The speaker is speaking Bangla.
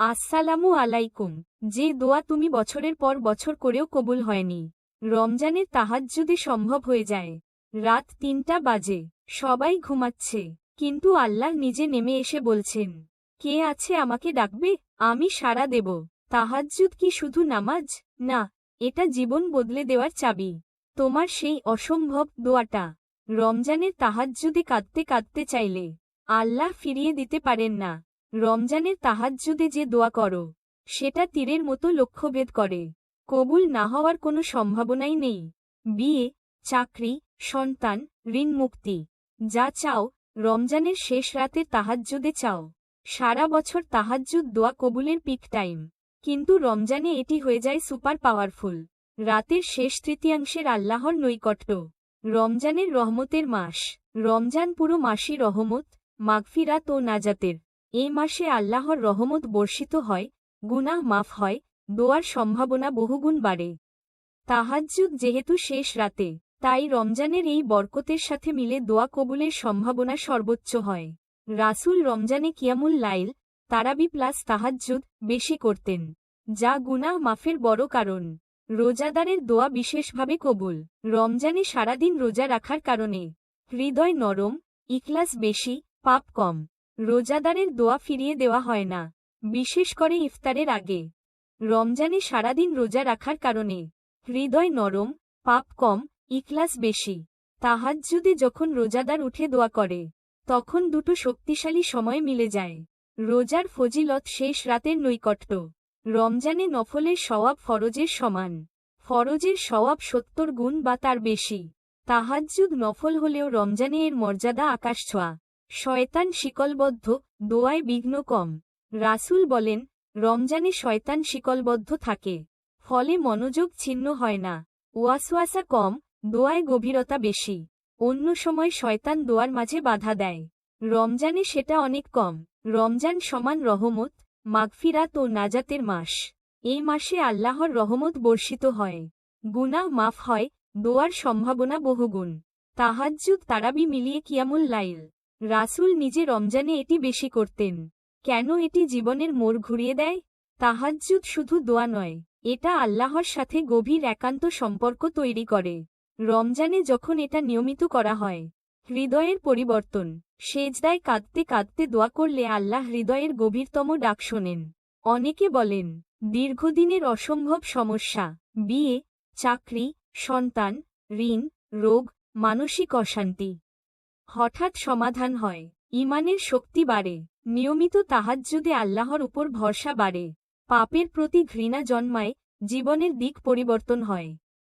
আসসালামু আলাইকুম। যে দোয়া তুমি বছরের পর বছর করেও কবুল হয়নি, রমজানের তাহাজ্জুদে সম্ভব হয়ে যায়। রাত ৩টা বাজে, সবাই ঘুমাচ্ছে, কিন্তু আল্লাহ নিজে নেমে এসে বলছেন, কে আছে আমাকে ডাকবে, আমি সাড়া দেব। তাহাজ্জুদ কি শুধু নামাজ? না, এটা জীবন বদলে দেওয়ার চাবি। তোমার সেই অসম্ভব দোয়াটা রমজানের তাহাজ্জুদে কাঁদতে কাঁদতে চাইলে আল্লাহ ফিরিয়ে দিতে পারেন না। রমজানের তাহাজ্জুদে যে দোয়া করো, সেটা তীরের মতো লক্ষ্যভেদ করে। কবুল না হওয়ার কোনো সম্ভাবনাই নেই। বিয়ে, চাকরি, সন্তান, ঋণ মুক্তি, যা চাও রমজানের শেষ রাতের তাহাজ্জুদে চাও। সারা বছর তাহাজ্জুদ দোয়া কবুলের পিক টাইম, কিন্তু রমজানে এটি হয়ে যায় সুপার পাওয়ারফুল। রাতের শেষ তৃতীয়াংশের আল্লাহর নৈকট্য। রমজানের রহমতের মাস। রমজান পুরো মাসই রহমত, মাগফিরাত ও নাজাতের। এই মাসে আল্লাহর রহমত বর্ষিত হয়, গুনাহ মাফ হয়, দোয়ার সম্ভাবনা বহুগুণ বাড়ে। তাহাজ্জুদ যেহেতু শেষ রাতে, তাই রমজানের এই বরকতের সাথে মিলে দোয়া কবুলের সম্ভাবনা সর্বোচ্চ হয়। রাসূল রমজানে কিয়ামুল লাইল, তারাবি প্লাস তাহাজ্জুদ বেশি করতেন, যা গুনাহ মাফের বড় কারণ। রোজাদারের দোয়া বিশেষভাবে কবুল। রমজানে সারাদিন রোজা রাখার কারণে হৃদয় নরম, ইখলাস বেশি, পাপ কম। রোজাদারের দোয়া ফিরিয়ে দেওয়া হয় না, বিশেষ করে ইফতারের আগে। রমজানে সারাদিন রোজা রাখার কারণে হৃদয় নরম, পাপ কম, ইখলাস বেশি। তাহাজ্জুদে যখন রোজাদার উঠে দোয়া করে, তখন দুটো শক্তিশালী সময় মিলে যায়। রোজার ফজিলত শেষ রাতের নৈকট্য। রমজানে নফলের সওয়াব ফরজের সমান। ফরজের সওয়াব ৭০ গুণ বা তার বেশি। তাহাজ্জুদ নফল হলেও রমজানে এর মর্যাদা আকাশছোঁয়া। শয়তান শিকলবদ্ধ, দোয়ায় বিঘ্ন কম। রাসূল বলেন, রমজানে শয়তান শিকলবদ্ধ থাকে, ফলে মনোযোগ ছিন্ন হয় না। ওয়াসওয়াসা কম, দোয়ায় গভীরতা বেশি। অন্য সময় শয়তান দোয়ার মাঝে বাধা দেয়, রমজানে সেটা অনেক কম। রমজান সমান রহমত, মাগফিরাত ও নাজাতের মাস। এই মাসে আল্লাহর রহমত বর্ষিত হয়, গুনাহ মাফ হয়, দোয়ার সম্ভাবনা বহুগুণ। তাহাজ্জুদ তারাবি মিলিয়ে কিয়ামুল লাইল। রাসূল নিজে রমজানে এটি বেশি করতেন। কেন এটি জীবনের মোড় ঘুরিয়ে দেয়? তাহাজ্জুদ শুধু দোয়া নয়, এটা আল্লাহর সাথে গভীর একান্ত সম্পর্ক তৈরি করে। রমজানে যখন এটা নিয়মিত করা হয়, হৃদয়ের পরিবর্তন। সেজদায় কাঁদতে কাঁদতে দোয়া করলে আল্লাহ হৃদয়ের গভীরতম ডাক শোনেন। অনেকে বলেন, দীর্ঘদিনের অসম্ভব সমস্যা, বিয়ে, চাকরি, সন্তান, ঋণ, রোগ, মানসিক অশান্তি, হঠাৎ সমাধান হয়। ঈমানের শক্তি বাড়ে। নিয়মিত তাহাজ্জুদে আল্লাহর উপর ভরসা বাড়ে। পাপের প্রতি ঘৃণা জন্মায়, জীবনের দিক পরিবর্তন হয়।